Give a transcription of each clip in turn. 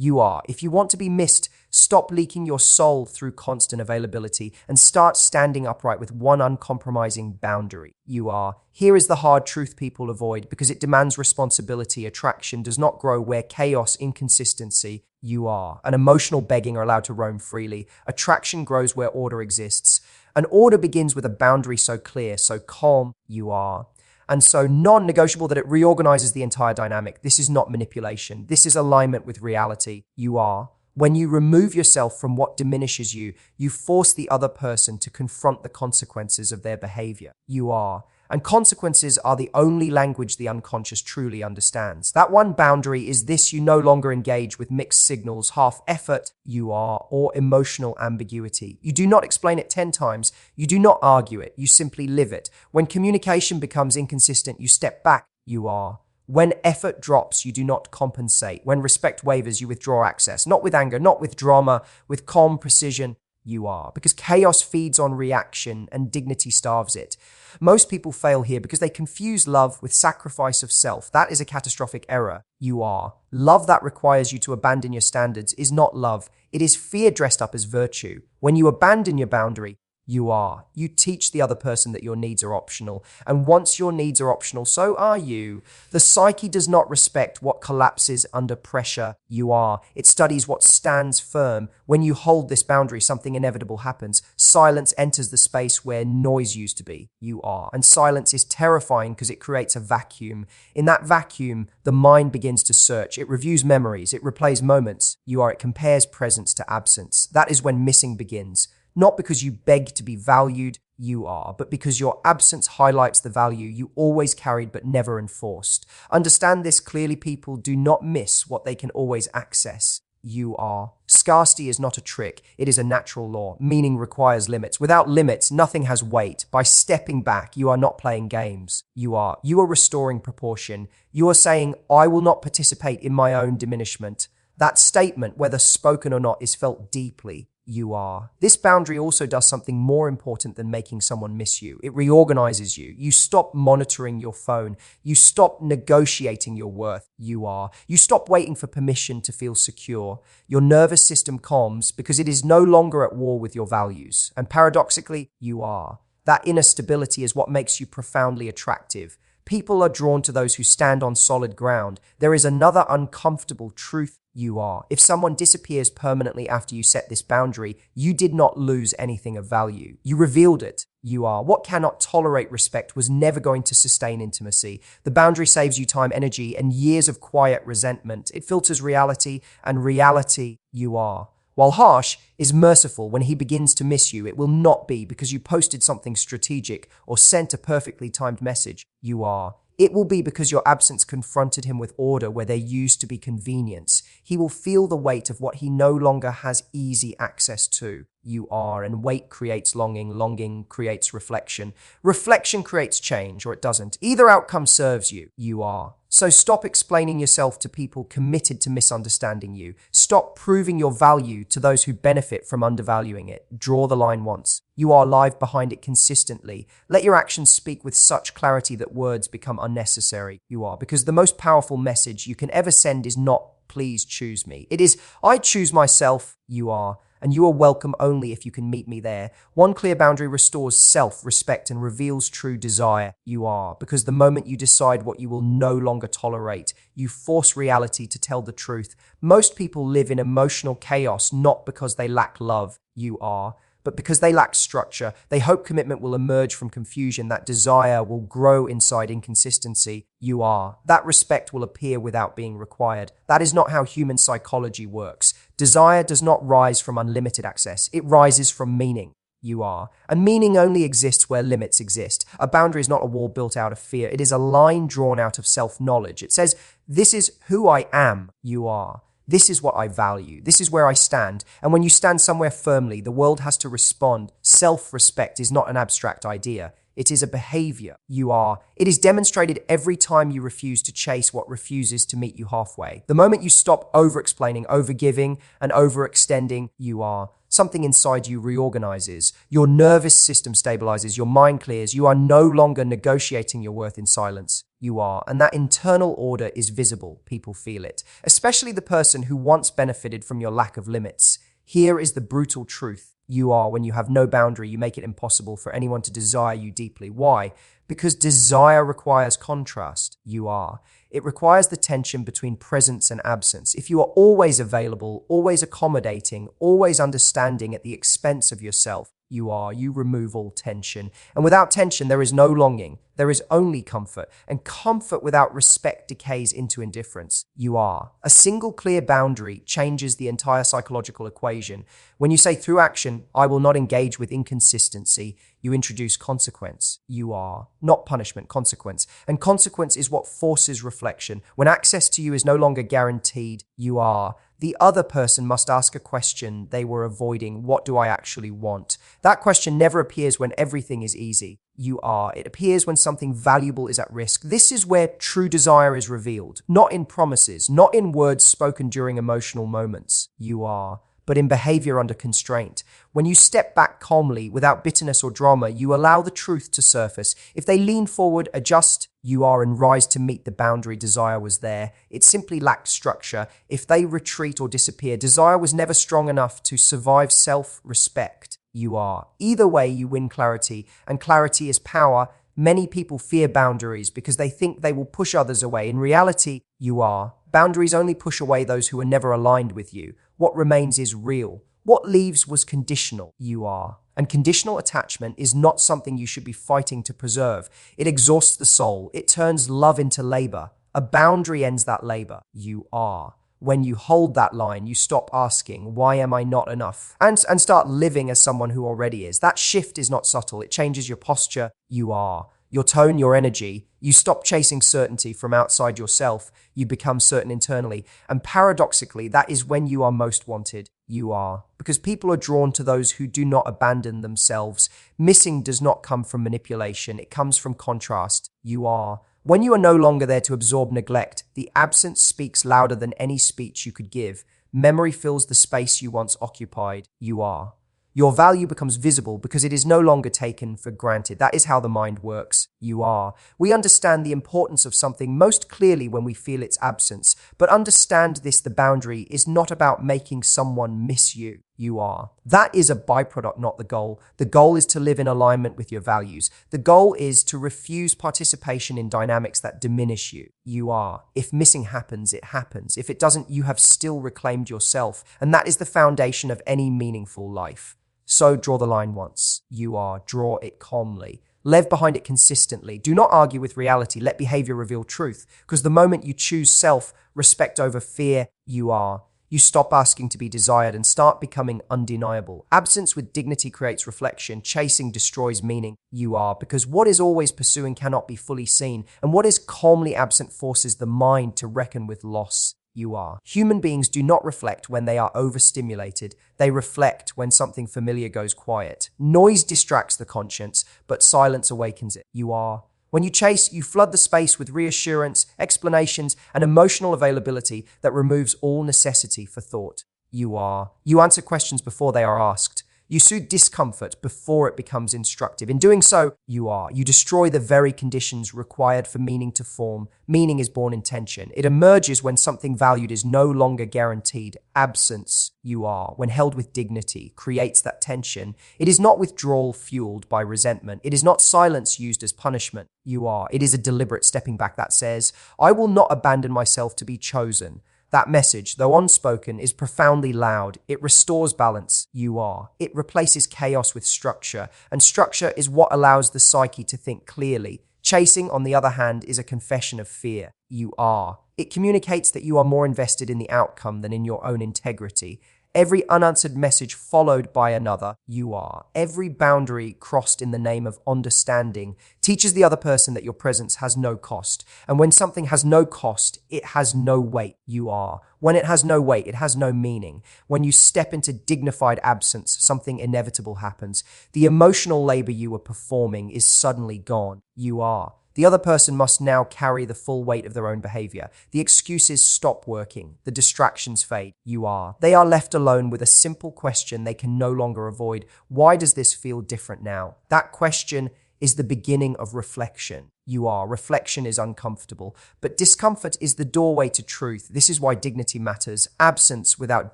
You are. If you want to be missed, stop leaking your soul through constant availability and start standing upright with one uncompromising boundary. You are. Here is the hard truth people avoid because it demands responsibility. Attraction does not grow where chaos, inconsistency, you are. And emotional begging are allowed to roam freely. Attraction grows where order exists. And order begins with a boundary so clear, so calm, you are. And so non-negotiable that it reorganizes the entire dynamic. This is not manipulation. This is alignment with reality. You are. When you remove yourself from what diminishes you, you force the other person to confront the consequences of their behavior. You are. And consequences are the only language the unconscious truly understands. That one boundary is this: you no longer engage with mixed signals, half effort, you are, or emotional ambiguity. You do not explain it 10 times. You do not argue it. You simply live it. When communication becomes inconsistent, you step back, you are. When effort drops, you do not compensate. When respect wavers, you withdraw access. Not with anger, not with drama, with calm precision, you are. Because chaos feeds on reaction and dignity starves it. Most people fail here because they confuse love with sacrifice of self. That is a catastrophic error. You are. Love that requires you to abandon your standards is not love. It is fear dressed up as virtue. When you abandon your boundary, you are. You teach the other person that your needs are optional. And once your needs are optional, so are you. The psyche does not respect what collapses under pressure. You are. It studies what stands firm. When you hold this boundary, something inevitable happens. Silence enters the space where noise used to be. You are. And silence is terrifying because it creates a vacuum. In that vacuum, the mind begins to search. It reviews memories. It replays moments. You are. It compares presence to absence. That is when missing begins. Not because you beg to be valued, you are, but because your absence highlights the value you always carried but never enforced. Understand this clearly, people. Do not miss what they can always access. You are. Scarcity is not a trick. It is a natural law. Meaning requires limits. Without limits, nothing has weight. By stepping back, you are not playing games. You are. You are restoring proportion. You are saying, I will not participate in my own diminishment. That statement, whether spoken or not, is felt deeply. You are. This boundary also does something more important than making someone miss you. It reorganizes you. You stop monitoring your phone. You stop negotiating your worth. You are. You stop waiting for permission to feel secure. Your nervous system calms because it is no longer at war with your values. And paradoxically, you are. That inner stability is what makes you profoundly attractive. People are drawn to those who stand on solid ground. There is another uncomfortable truth. You are. If someone disappears permanently after you set this boundary, you did not lose anything of value. You revealed it. You are. What cannot tolerate respect was never going to sustain intimacy. The boundary saves you time, energy, and years of quiet resentment. It filters reality, and reality, you are. While harsh, is merciful. When he begins to miss you, it will not be because you posted something strategic or sent a perfectly timed message. You are. It will be because your absence confronted him with order where there used to be convenience. He will feel the weight of what he no longer has easy access to. You are. And weight creates longing. Longing creates reflection. Reflection creates change, or it doesn't. Either outcome serves you. You are. So stop explaining yourself to people committed to misunderstanding you. Stop proving your value to those who benefit from undervaluing it. Draw the line once. You are live behind it consistently. Let your actions speak with such clarity that words become unnecessary. You are. Because the most powerful message you can ever send is not, please choose me. It is, I choose myself. You are. And you are welcome only if you can meet me there. One clear boundary restores self-respect and reveals true desire. You are. Because the moment you decide what you will no longer tolerate, you force reality to tell the truth. Most people live in emotional chaos not because they lack love. You are. But because they lack structure. They hope commitment will emerge from confusion, that desire will grow inside inconsistency. You are. That respect will appear without being required. That is not how human psychology works. Desire does not rise from unlimited access. It rises from meaning. You are. And meaning only exists where limits exist. A boundary is not a wall built out of fear. It is a line drawn out of self-knowledge. It says, this is who I am. You are. This is what I value. This is where I stand. And when you stand somewhere firmly, the world has to respond. Self-respect is not an abstract idea. It is a behavior. You are. It is demonstrated every time you refuse to chase what refuses to meet you halfway. The moment you stop over-explaining, over-giving, and overextending, you are. Something inside you reorganizes. Your nervous system stabilizes. Your mind clears. You are no longer negotiating your worth in silence. You are. And that internal order is visible. People feel it. Especially the person who once benefited from your lack of limits. Here is the brutal truth. You are. When you have no boundary, you make it impossible for anyone to desire you deeply. Why? Because desire requires contrast. You are. It requires the tension between presence and absence. If you are always available, always accommodating, always understanding at the expense of yourself, you remove all tension. And without tension, there is no longing. There is only comfort. And comfort without respect decays into indifference. You are. A single clear boundary changes the entire psychological equation. When you say through action, I will not engage with inconsistency, you introduce consequence. You are. Not punishment, consequence. And consequence is what forces reflection. When access to you is no longer guaranteed, you are. The other person must ask a question they were avoiding. What do I actually want? That question never appears when everything is easy. You are. It appears when something valuable is at risk. This is where true desire is revealed. Not in promises, not in words spoken during emotional moments. You are. But in behavior under constraint. When you step back calmly, without bitterness or drama, you allow the truth to surface. If they lean forward, adjust, you are, and rise to meet the boundary, desire was there. It simply lacked structure. If they retreat or disappear, desire was never strong enough to survive self-respect. You are. Either way, you win clarity, and clarity is power. Many people fear boundaries because they think they will push others away. In reality, you are. Boundaries only push away those who are never aligned with you. What remains is real. What leaves was conditional. You are. And conditional attachment is not something you should be fighting to preserve. It exhausts the soul. It turns love into labor. A boundary ends that labor. You are. When you hold that line, you stop asking, why am I not enough? And start living as someone who already is. That shift is not subtle. It changes your posture. You are. Your tone, your energy. You stop chasing certainty from outside yourself. You become certain internally. And paradoxically, that is when you are most wanted. You are. Because people are drawn to those who do not abandon themselves. Missing does not come from manipulation. It comes from contrast. You are. When you are no longer there to absorb neglect, the absence speaks louder than any speech you could give. Memory fills the space you once occupied. You are. Your value becomes visible because it is no longer taken for granted. That is how the mind works. You are. We understand the importance of something most clearly when we feel its absence. But understand this, the boundary is not about making someone miss you. You are. That is a byproduct, not the goal. The goal is to live in alignment with your values. The goal is to refuse participation in dynamics that diminish you. You are. If missing happens, it happens. If it doesn't, you have still reclaimed yourself. And that is the foundation of any meaningful life. So draw the line once. You are. Draw it calmly. Live behind it consistently. Do not argue with reality. Let behavior reveal truth. Because the moment you choose self-respect over fear, you are. You stop asking to be desired and start becoming undeniable. Absence with dignity creates reflection. Chasing destroys meaning. You are. Because what is always pursuing cannot be fully seen. And what is calmly absent forces the mind to reckon with loss. You are. Human beings do not reflect when they are overstimulated. They reflect when something familiar goes quiet. Noise distracts the conscience, but silence awakens it. You are. When you chase, you flood the space with reassurance, explanations, and emotional availability that removes all necessity for thought. You are. You answer questions before they are asked. You soothe discomfort before it becomes instructive. In doing so, you are. You destroy the very conditions required for meaning to form. Meaning is born in tension. It emerges when something valued is no longer guaranteed. Absence, you are, when held with dignity, creates that tension. It is not withdrawal fueled by resentment. It is not silence used as punishment. You are. It is a deliberate stepping back that says, I will not abandon myself to be chosen. That message, though unspoken, is profoundly loud. It restores balance. You are. It replaces chaos with structure, and structure is what allows the psyche to think clearly. Chasing, on the other hand, is a confession of fear. You are. It communicates that you are more invested in the outcome than in your own integrity. Every unanswered message followed by another, you are. Every boundary crossed in the name of understanding teaches the other person that your presence has no cost. And when something has no cost, it has no weight, you are. When it has no weight, it has no meaning. When you step into dignified absence, something inevitable happens. The emotional labor you were performing is suddenly gone, you are. The other person must now carry the full weight of their own behavior. The excuses stop working. The distractions fade. You are. They are left alone with a simple question they can no longer avoid. Why does this feel different now? That question is the beginning of reflection. You are. Reflection is uncomfortable, but discomfort is the doorway to truth. This is why dignity matters. Absence without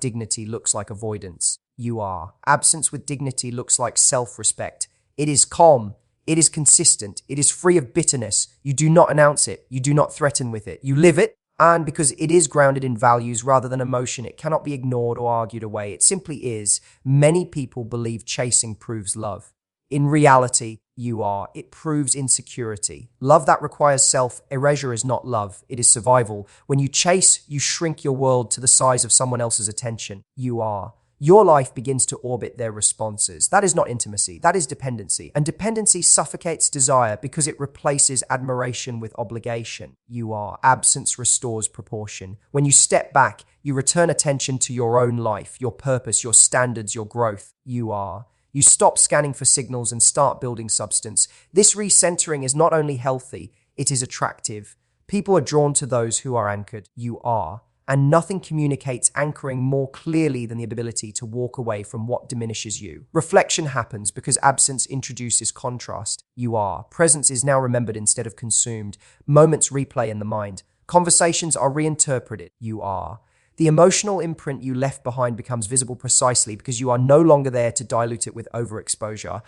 dignity looks like avoidance. You are. Absence with dignity looks like self-respect. It is calm. It is consistent. It is free of bitterness. You do not announce it. You do not threaten with it. You live it. And because it is grounded in values rather than emotion, it cannot be ignored or argued away. It simply is. Many people believe chasing proves love. In reality, you are. It proves insecurity. Love that requires self-erasure is not love. It is survival. When you chase, you shrink your world to the size of someone else's attention. You are. Your life begins to orbit their responses. That is not intimacy. That is dependency. And dependency suffocates desire because it replaces admiration with obligation. You are. Absence restores proportion. When you step back, you return attention to your own life, your purpose, your standards, your growth. You are. You stop scanning for signals and start building substance. This recentering is not only healthy, it is attractive. People are drawn to those who are anchored. You are. And nothing communicates anchoring more clearly than the ability to walk away from what diminishes you. Reflection happens because absence introduces contrast. You are. Presence is now remembered instead of consumed. Moments replay in the mind. Conversations are reinterpreted. You are. The emotional imprint you left behind becomes visible precisely because you are no longer there to dilute it with overexposure.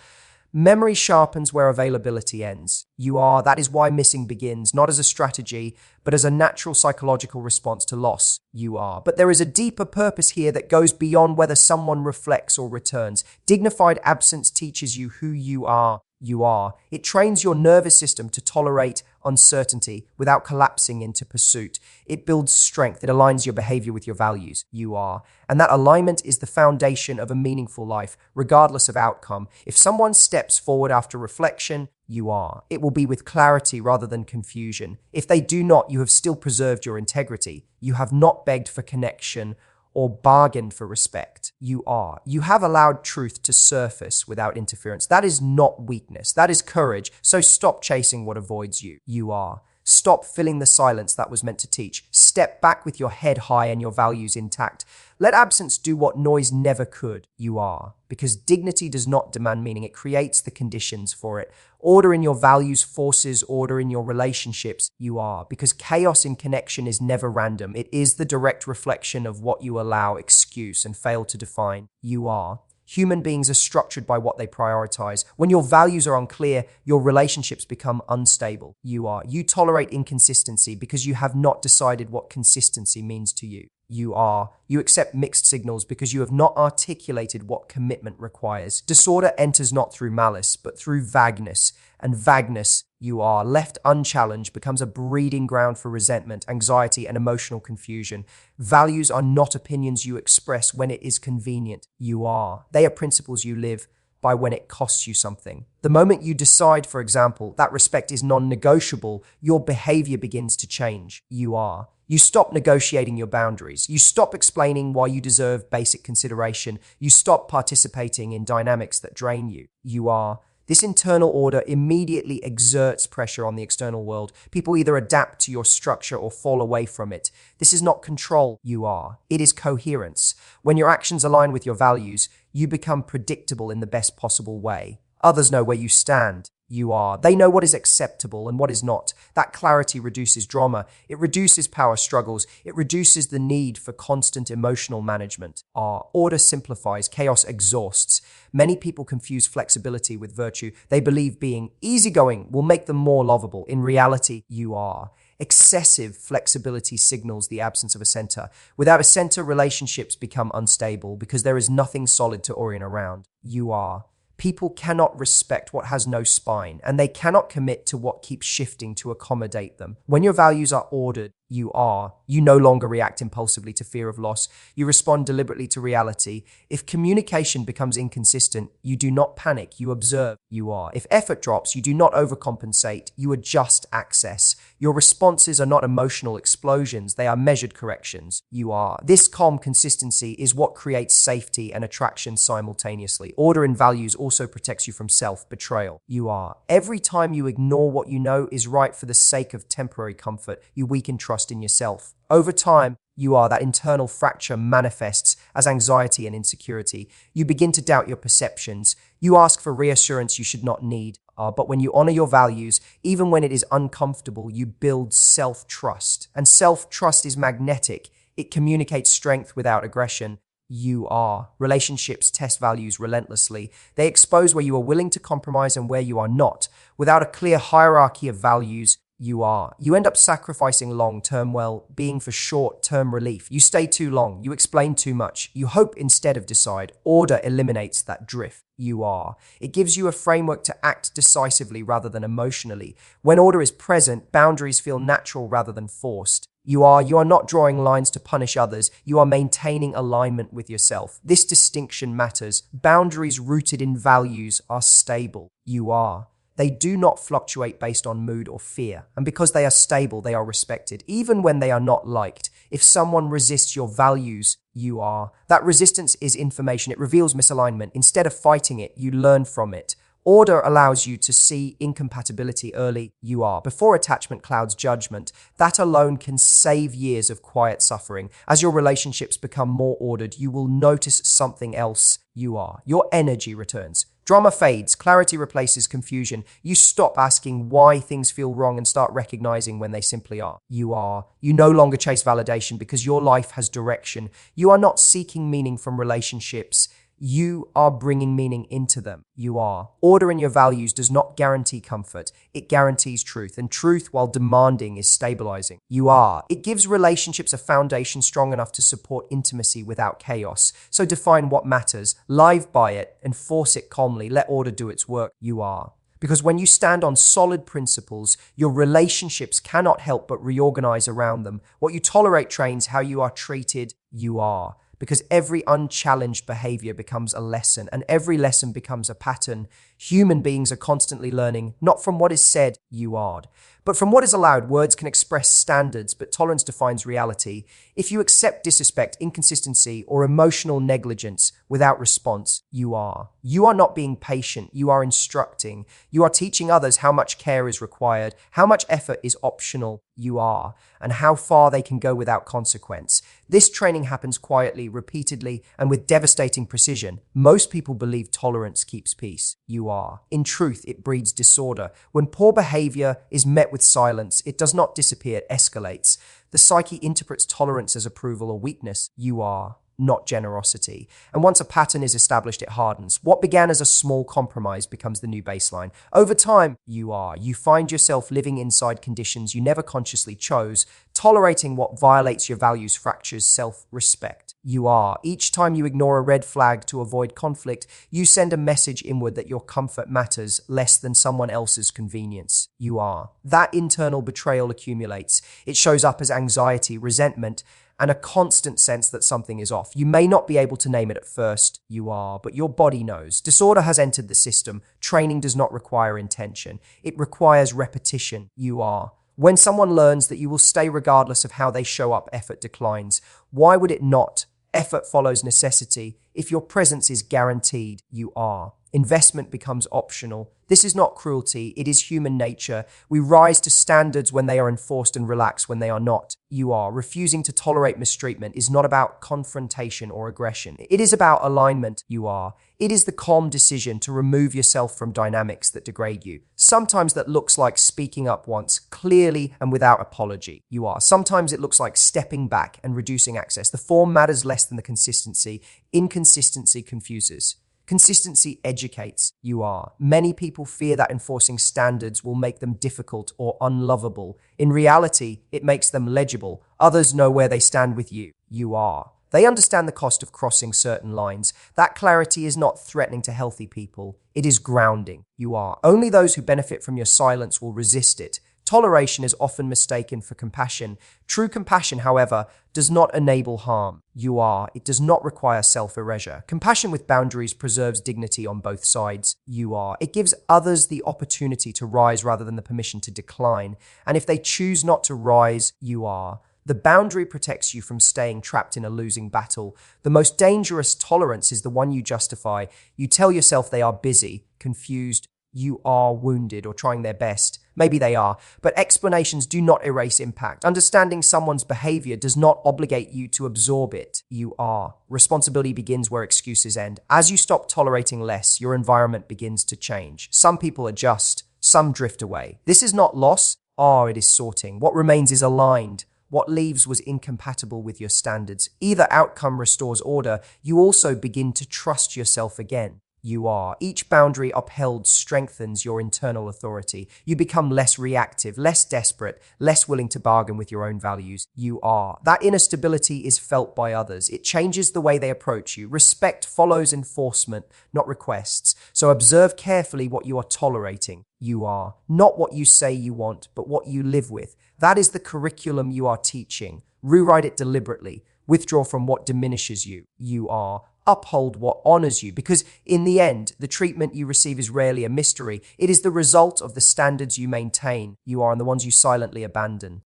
Memory sharpens where availability ends. You are. That is why missing begins, not as a strategy, but as a natural psychological response to loss. You are. But there is a deeper purpose here that goes beyond whether someone reflects or returns. Dignified absence teaches you who you are. You are. It trains your nervous system to tolerate uncertainty without collapsing into pursuit. It builds strength. It aligns your behavior with your values. You are. And that alignment is the foundation of a meaningful life, regardless of outcome. If someone steps forward after reflection, you are. It will be with clarity rather than confusion. If they do not, you have still preserved your integrity. You have not begged for connection or bargained for respect. You are. You have allowed truth to surface without interference. That is not weakness. That is courage. So stop chasing what avoids you. You are. Stop filling the silence that was meant to teach. Step back with your head high and your values intact. Let absence do what noise never could. You are. Because dignity does not demand meaning. It creates the conditions for it. Order in your values forces order in your relationships. You are. Because chaos in connection is never random. It is the direct reflection of what you allow, excuse, and fail to define. You are. Human beings are structured by what they prioritize. When your values are unclear, your relationships become unstable. You are. You tolerate inconsistency because you have not decided what consistency means to you. You are. You accept mixed signals because you have not articulated what commitment requires. Disorder enters not through malice, but through vagueness. And vagueness, you are, left unchallenged, becomes a breeding ground for resentment, anxiety, and emotional confusion. Values are not opinions you express when it is convenient. You are. They are principles you live by when it costs you something. The moment you decide, for example, that respect is non-negotiable, your behavior begins to change. You are. You stop negotiating your boundaries. You stop explaining why you deserve basic consideration. You stop participating in dynamics that drain you. You are. This internal order immediately exerts pressure on the external world. People either adapt to your structure or fall away from it. This is not control. You are. It is coherence. When your actions align with your values, you become predictable in the best possible way. Others know where you stand. You are. They know what is acceptable and what is not. That clarity reduces drama. It reduces power struggles. It reduces the need for constant emotional management. Order simplifies. Chaos exhausts. Many people confuse flexibility with virtue. They believe being easygoing will make them more lovable. In reality, you are. Excessive flexibility signals the absence of a center. Without a center, relationships become unstable because there is nothing solid to orient around. You are. People cannot respect what has no spine, and they cannot commit to what keeps shifting to accommodate them. When your values are ordered, you are. You no longer react impulsively to fear of loss. You respond deliberately to reality. If communication becomes inconsistent, you do not panic, you observe. You are. If effort drops, you do not overcompensate, you adjust access. Your responses are not emotional explosions, they are measured corrections. You are. This calm consistency is what creates safety and attraction simultaneously. Order in values also protects you from self-betrayal. You are. Every time you ignore what you know is right for the sake of temporary comfort, you weaken trust in yourself. Over time, you are. That internal fracture manifests as anxiety and insecurity. You begin to doubt your perceptions. You ask for reassurance you should not need. But when you honor your values, even when it is uncomfortable, you build self-trust. And self-trust is magnetic. It communicates strength without aggression. You are. Relationships test values relentlessly. They expose where you are willing to compromise and where you are not. Without a clear hierarchy of values, you are. You end up sacrificing long-term well-being for short-term relief. You stay too long. You explain too much. You hope instead of decide. Order eliminates that drift. You are. It gives you a framework to act decisively rather than emotionally. When order is present, boundaries feel natural rather than forced. You are not drawing lines to punish others. You are maintaining alignment with yourself. This distinction matters. Boundaries rooted in values are stable. You are. They do not fluctuate based on mood or fear. And because they are stable, they are respected, even when they are not liked. If someone resists your values, you are. That resistance is information. It reveals misalignment. Instead of fighting it, you learn from it. Order allows you to see incompatibility early. You are. Before attachment clouds judgment, that alone can save years of quiet suffering. As your relationships become more ordered, you will notice something else. You are. Your energy returns. Drama fades, clarity replaces confusion. You stop asking why things feel wrong and start recognizing when they simply are. You are. You no longer chase validation because your life has direction. You are not seeking meaning from relationships. You are bringing meaning into them. You are. Order in your values does not guarantee comfort. It guarantees truth, and truth, while demanding, is stabilizing. You are. It gives relationships a foundation strong enough to support intimacy without chaos. So define what matters, live by it, enforce it calmly. Let order do its work. You are. Because when you stand on solid principles, your relationships cannot help but reorganize around them. What you tolerate trains how you are treated. You are. Because every unchallenged behavior becomes a lesson, and every lesson becomes a pattern. Human beings are constantly learning, not from what is said, you are, but from what is allowed. Words can express standards, but tolerance defines reality. If you accept disrespect, inconsistency, or emotional negligence without response, you are. You are not being patient, you are instructing. You are teaching others how much care is required, how much effort is optional, you are, and how far they can go without consequence. This training happens quietly, repeatedly, and with devastating precision. Most people believe tolerance keeps peace. You are. In truth, it breeds disorder. When poor behavior is met with silence, it does not disappear, it escalates. The psyche interprets tolerance as approval or weakness. You are. Not generosity. And once a pattern is established, it hardens. What began as a small compromise becomes the new baseline. Over time, you are. You find yourself living inside conditions you never consciously chose. Tolerating what violates your values fractures self-respect. You are. Each time you ignore a red flag to avoid conflict, you send a message inward that your comfort matters less than someone else's convenience. You are. That internal betrayal accumulates. It shows up as anxiety, resentment, and a constant sense that something is off. You may not be able to name it at first, you are, but your body knows. Disorder has entered the system. Training does not require intention. It requires repetition, you are. When someone learns that you will stay regardless of how they show up, effort declines. Why would it not? Effort follows necessity. If your presence is guaranteed, you are. Investment becomes optional. This is not cruelty, it is human nature. We rise to standards when they are enforced and relax when they are not. You are. Refusing to tolerate mistreatment is not about confrontation or aggression. It is about alignment. You are. It is the calm decision to remove yourself from dynamics that degrade you. Sometimes that looks like speaking up once, clearly and without apology. You are. Sometimes it looks like stepping back and reducing access. The form matters less than the consistency. Inconsistency confuses. Consistency educates. You are. Many people fear that enforcing standards will make them difficult or unlovable. In reality, it makes them legible. Others know where they stand with you. You are. They understand the cost of crossing certain lines. That clarity is not threatening to healthy people. It is grounding. You are. Only those who benefit from your silence will resist it. Toleration is often mistaken for compassion. True compassion, however, does not enable harm. You are. It does not require self-erasure. Compassion with boundaries preserves dignity on both sides. You are. It gives others the opportunity to rise rather than the permission to decline. And if they choose not to rise, you are. The boundary protects you from staying trapped in a losing battle. The most dangerous tolerance is the one you justify. You tell yourself they are busy, confused, you are wounded, or trying their best. Maybe they are, but explanations do not erase impact. Understanding someone's behavior does not obligate you to absorb it. You are. Responsibility begins where excuses end. As you stop tolerating less, your environment begins to change. Some people adjust, some drift away. This is not loss. It is sorting. What remains is aligned. What leaves was incompatible with your standards. Either outcome restores order, you also begin to trust yourself again. You are. Each boundary upheld strengthens your internal authority. You become less reactive, less desperate, less willing to bargain with your own values. You are. That inner stability is felt by others. It changes the way they approach you. Respect follows enforcement, not requests. So observe carefully what you are tolerating. You are. Not what you say you want, but what you live with. That is the curriculum you are teaching. Rewrite it deliberately. Withdraw from what diminishes you. You are. Uphold what honors you, because in the end, the treatment you receive is rarely a mystery. It is the result of the standards you maintain. You are and the ones you silently abandon.